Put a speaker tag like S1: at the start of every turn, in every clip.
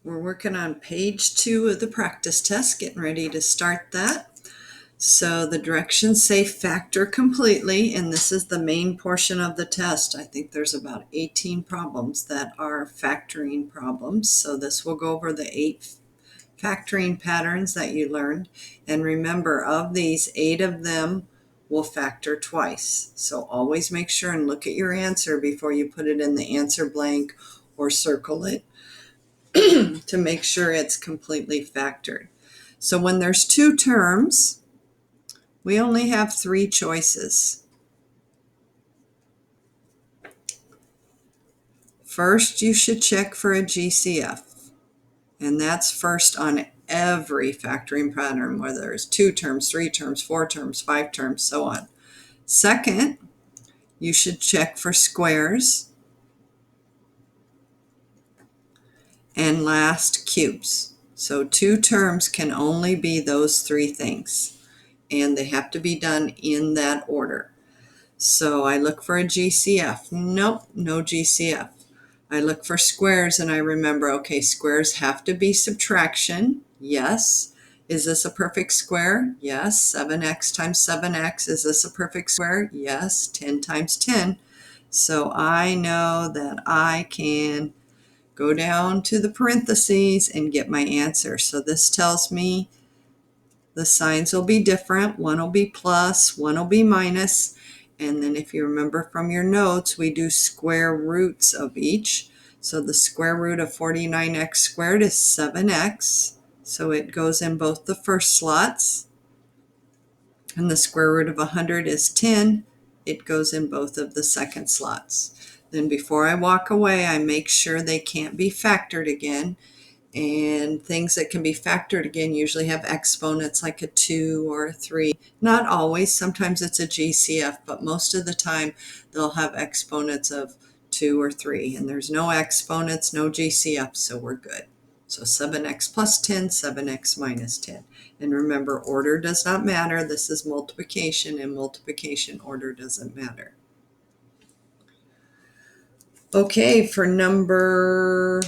S1: We're working on page 2 of the practice test, getting ready to start that. So the directions say factor completely, and this is the main portion of the test. I think there's about 18 problems that are factoring problems. So this will go over the 8 factoring patterns that you learned. And remember, of these, 8 of them will factor twice. So always make sure and look at your answer before you put it in the answer blank or circle it to make sure it's completely factored. So when there's 2 terms, we only have 3 choices. First, you should check for a GCF, and that's first on every factoring pattern, whether it's 2 terms, 3 terms, 4 terms, 5 terms, so on. Second, you should check for squares, and last, cubes. So 2 terms can only be those 3 things, and they have to be done in that order. So I look for a GCF. Nope, no GCF. I look for squares and I remember, okay, squares have to be subtraction. Yes. Is this a perfect square? Yes. 7x times 7x. Is this a perfect square? Yes. 10 times 10. So I know that I can go down to the parentheses and get my answer. So this tells me the signs will be different. One will be plus, one will be minus. And then if you remember from your notes, we do square roots of each. So the square root of 49x squared is 7x. So it goes in both the first slots. And the square root of 100 is 10. It goes in both of the second slots. Then before I walk away, I make sure they can't be factored again. And things that can be factored again usually have exponents like a 2 or a 3. Not always. Sometimes it's a GCF, but most of the time they'll have exponents of 2 or 3. And there's no exponents, no GCF, so we're good. So 7x plus 10, 7x minus 10. And remember, order does not matter. This is multiplication, and multiplication order doesn't matter. Okay, for number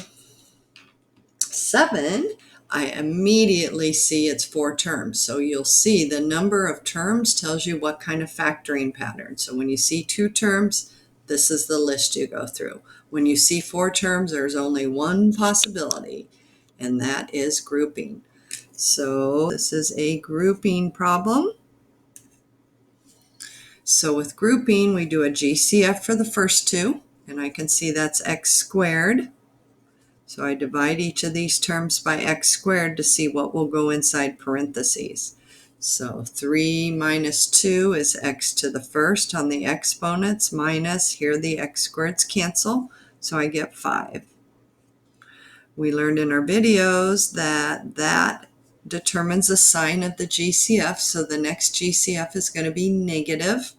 S1: 7, I immediately see it's 4 terms. So you'll see the number of terms tells you what kind of factoring pattern. So when you see 2 terms, this is the list you go through. When you see 4 terms, there's only one possibility, and that is grouping. So this is a grouping problem. So with grouping, we do a GCF for the first 2, and I can see that's x squared. So I divide each of these terms by x squared to see what will go inside parentheses. So 3 minus 2 is x to the first on the exponents, minus, here the x squareds cancel, so I get 5. We learned in our videos that that determines the sign of the GCF, so the next GCF is going to be negative.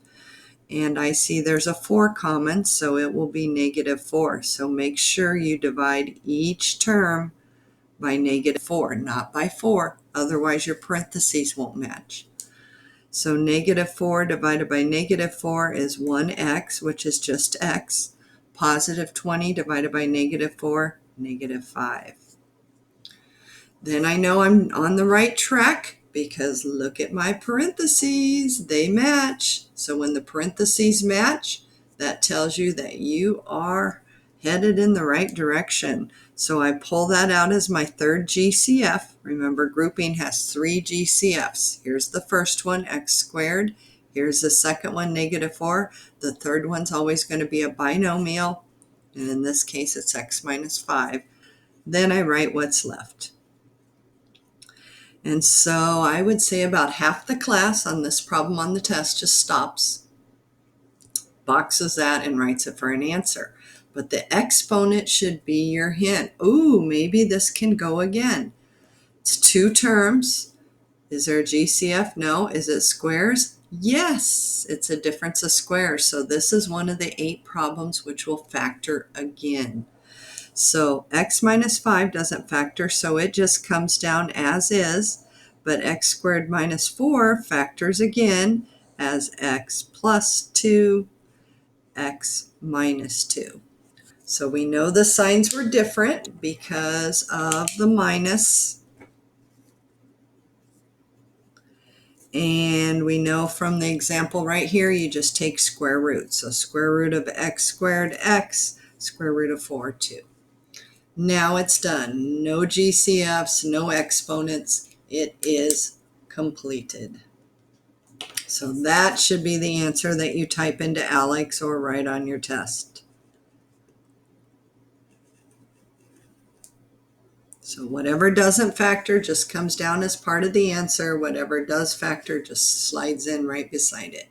S1: And I see there's a 4 common, so it will be negative 4. So make sure you divide each term by negative 4, not by 4. Otherwise, your parentheses won't match. So negative 4 divided by negative 4 is 1x, which is just x. Positive 20 divided by negative 4, negative 5. Then I know I'm on the right track, because look at my parentheses, they match. So when the parentheses match, that tells you that you are headed in the right direction. So I pull that out as my third GCF. Remember, grouping has 3 GCFs. Here's the first one, x squared. Here's the second one, negative 4. The third one's always going to be a binomial, and in this case it's x minus 5. Then I write what's left. And so I would say about half the class on this problem on the test just stops, boxes that, and writes it for an answer. But the exponent should be your hint. Ooh, maybe this can go again. It's 2 terms. Is there a GCF? No. Is it squares? Yes, it's a difference of squares. So this is one of the 8 problems which will factor again. So x minus 5 doesn't factor, so it just comes down as is, but x squared minus 4 factors again as x plus 2, x minus 2. So we know the signs were different because of the minus. And we know from the example right here, you just take square root. So square root of x squared x, square root of 4, 2. Now it's done. No GCFs, no exponents. It is completed. So that should be the answer that you type into ALEKS or write on your test. So whatever doesn't factor just comes down as part of the answer. Whatever does factor just slides in right beside it.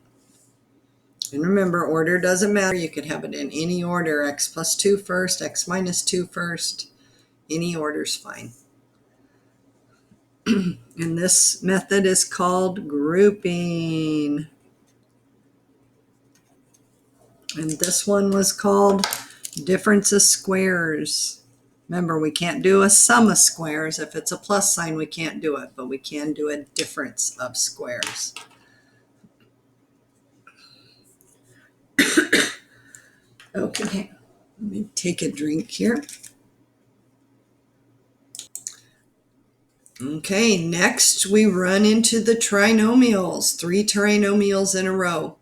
S1: And remember, order doesn't matter. You could have it in any order. X plus 2 first, x minus 2 first. Any order's fine. And this method is called grouping. And this one was called difference of squares. Remember, we can't do a sum of squares. If it's a plus sign, we can't do it, but we can do a difference of squares. Okay, let me take a drink here. Okay, next we run into the trinomials, 3 trinomials in a row.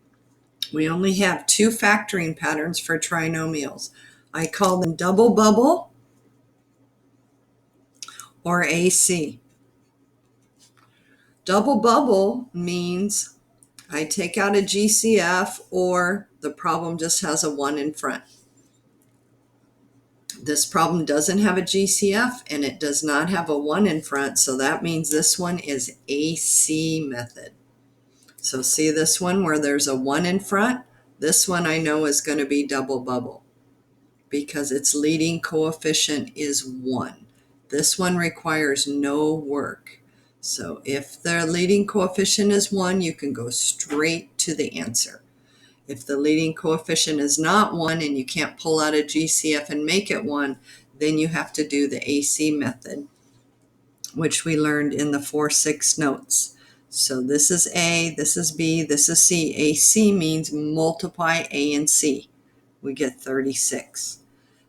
S1: We only have 2 factoring patterns for trinomials. I call them double bubble or AC. Double bubble means I take out a GCF or the problem just has a 1 in front. This problem doesn't have a GCF and it does not have a 1 in front, so that means this one is AC method. So see this one where there's a 1 in front? This one I know is going to be double bubble because its leading coefficient is 1. This one requires no work. So if the leading coefficient is 1, you can go straight to the answer. If the leading coefficient is not 1 and you can't pull out a GCF and make it 1, then you have to do the AC method, which we learned in the 4-6 notes. So this is A, this is B, this is C. AC means multiply A and C. We get 36.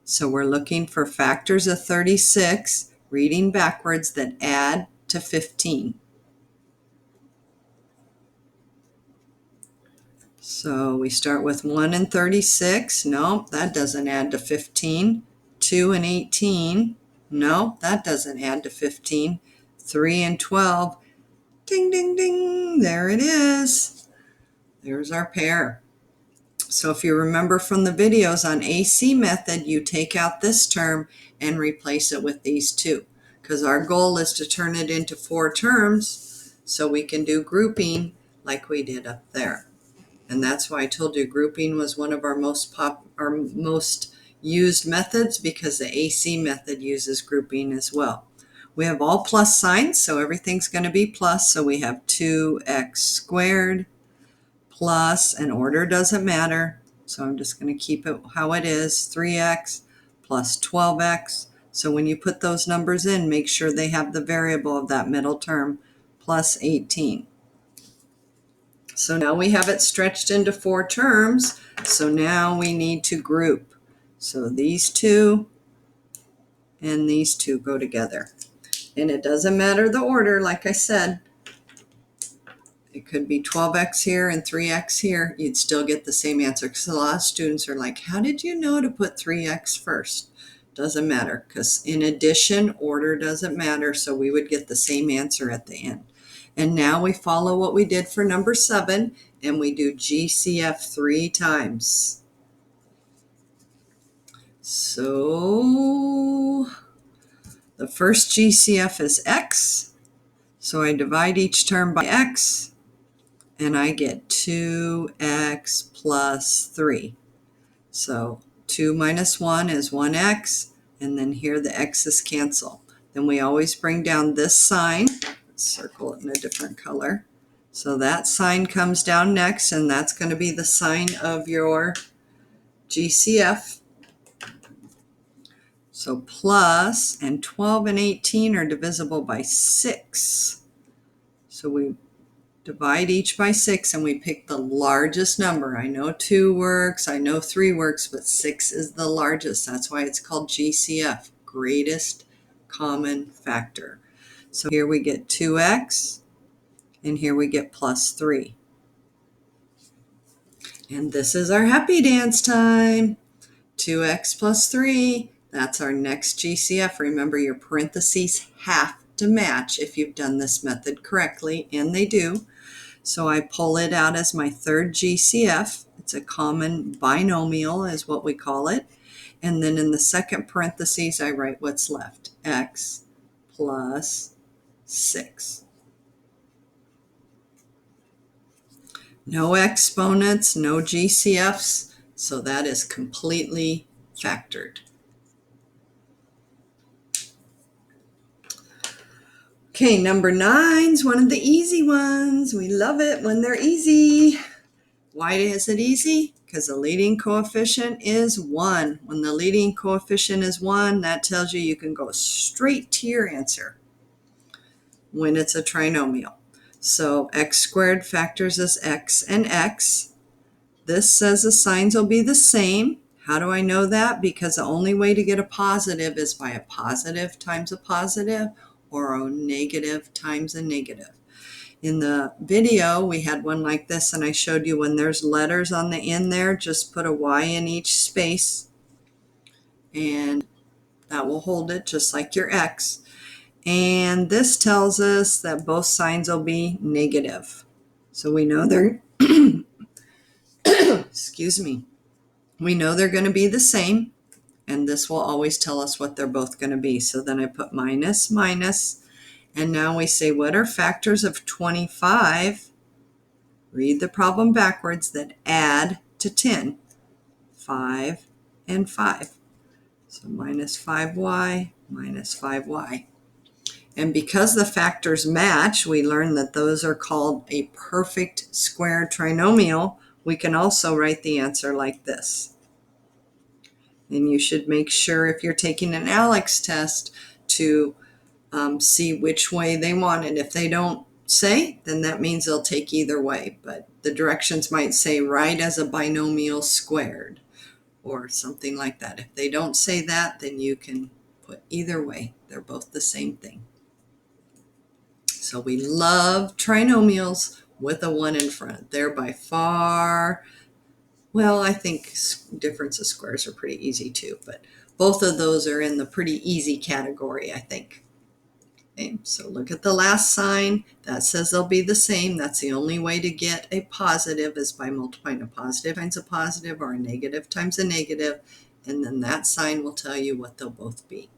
S1: So we're looking for factors of 36, reading backwards, that add to 15. So we start with 1 and 36. No, that doesn't add to 15. 2 and 18. No, that doesn't add to 15. 3 and 12. Ding, ding, ding. There it is. There's our pair. So if you remember from the videos on AC method, you take out this term and replace it with these two, because our goal is to turn it into 4 terms so we can do grouping like we did up there. And that's why I told you grouping was one of our most used methods, because the AC method uses grouping as well. We have all plus signs, so everything's going to be plus. So we have 2x squared plus, and order doesn't matter, so I'm just going to keep it how it is, 3x plus 12x. So when you put those numbers in, make sure they have the variable of that middle term, plus 18. So now we have it stretched into 4 terms, so now we need to group. So these two and these two go together. And it doesn't matter the order, like I said. It could be 12x here and 3x here. You'd still get the same answer, because a lot of students are like, how did you know to put 3x first? Doesn't matter, because in addition, order doesn't matter, so we would get the same answer at the end. And now we follow what we did for number 7, and we do GCF 3 times. So the first GCF is x, so I divide each term by x, and I get 2x plus 3. So 2 minus 1 is 1x, and then here the x's cancel. Then we always bring down this sign. Let's circle it in a different color. So that sign comes down next, and that's going to be the sign of your GCF. So plus, and 12 and 18 are divisible by 6. So we divide each by 6, and we pick the largest number. I know 2 works, I know 3 works, but 6 is the largest. That's why it's called GCF, greatest common factor. So here we get 2x, and here we get plus 3. And this is our happy dance time. 2x plus 3, that's our next GCF. Remember, your parentheses have to match if you've done this method correctly, and they do. So I pull it out as my third GCF. It's a common binomial is what we call it. And then in the second parentheses, I write what's left, x plus 6. No exponents, no GCFs, so that is completely factored. Okay, number 9's one of the easy ones. We love it when they're easy. Why is it easy? Because the leading coefficient is 1. When the leading coefficient is 1, that tells you can go straight to your answer when it's a trinomial. So x squared factors as x and x. This says the signs will be the same. How do I know that? Because the only way to get a positive is by a positive times a positive, or a negative times a negative. In the video, we had one like this, and I showed you when there's letters on the end there, just put a y in each space, and that will hold it just like your x. And this tells us that both signs will be negative. So we know they're, excuse me, we know they're going to be the same, and this will always tell us what they're both going to be. So then I put minus, minus, and now we say, what are factors of 25? Read the problem backwards, that add to 10. 5 and 5. So minus 5y, minus 5y. And because the factors match, we learn that those are called a perfect square trinomial. We can also write the answer like this. And you should make sure if you're taking an ALEKS test to see which way they want it. If they don't say, then that means they'll take either way. But the directions might say write as a binomial squared or something like that. If they don't say that, then you can put either way. They're both the same thing. So we love trinomials with a 1 in front. They're by far, well, I think difference of squares are pretty easy too, but both of those are in the pretty easy category, I think. Okay, so look at the last sign. That says they'll be the same. That's the only way to get a positive is by multiplying a positive times a positive or a negative times a negative, and then that sign will tell you what they'll both be.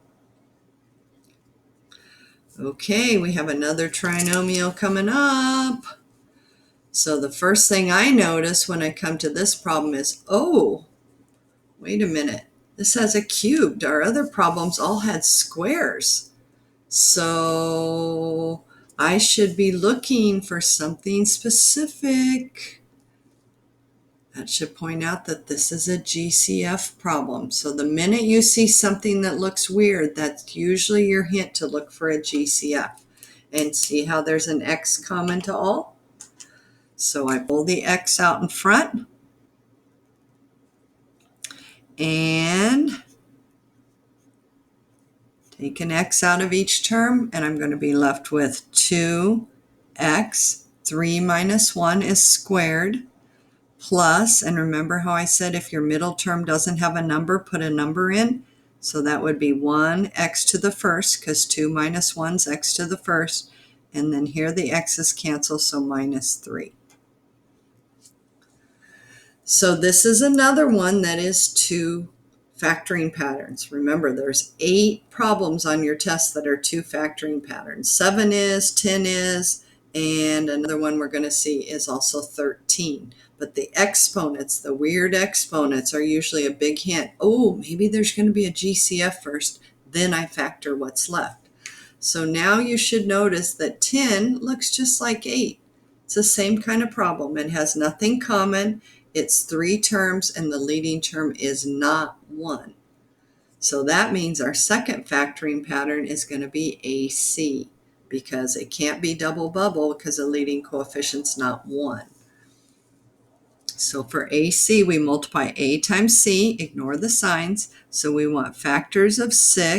S1: Okay, we have another trinomial coming up. So the first thing I notice when I come to this problem is, oh, wait a minute. This has a cubed. Our other problems all had squares. So I should be looking for something specific. That should point out that this is a GCF problem. So the minute you see something that looks weird, that's usually your hint to look for a GCF. And see how there's an X common to all? So I pull the X out in front. And take an X out of each term, and I'm going to be left with 2x. 3 minus 1 is squared. Plus, and remember how I said if your middle term doesn't have a number, put a number in. So that would be 1x to the first, because 2 minus 1 is x to the first. And then here the x's cancel, so minus 3. So this is another one that is 2 factoring patterns. Remember, there's 8 problems on your test that are 2 factoring patterns. 7 is, 10 is, and another one we're going to see is also 13. But the exponents, the weird exponents, are usually a big hint. Oh, maybe there's going to be a GCF first, then I factor what's left. So now you should notice that 10 looks just like 8. It's the same kind of problem. It has nothing common. It's 3 terms, and the leading term is not 1. So that means our second factoring pattern is going to be AC, because it can't be double bubble because the leading coefficient's not 1. So for AC, we multiply A times C, ignore the signs. So we want factors of 6.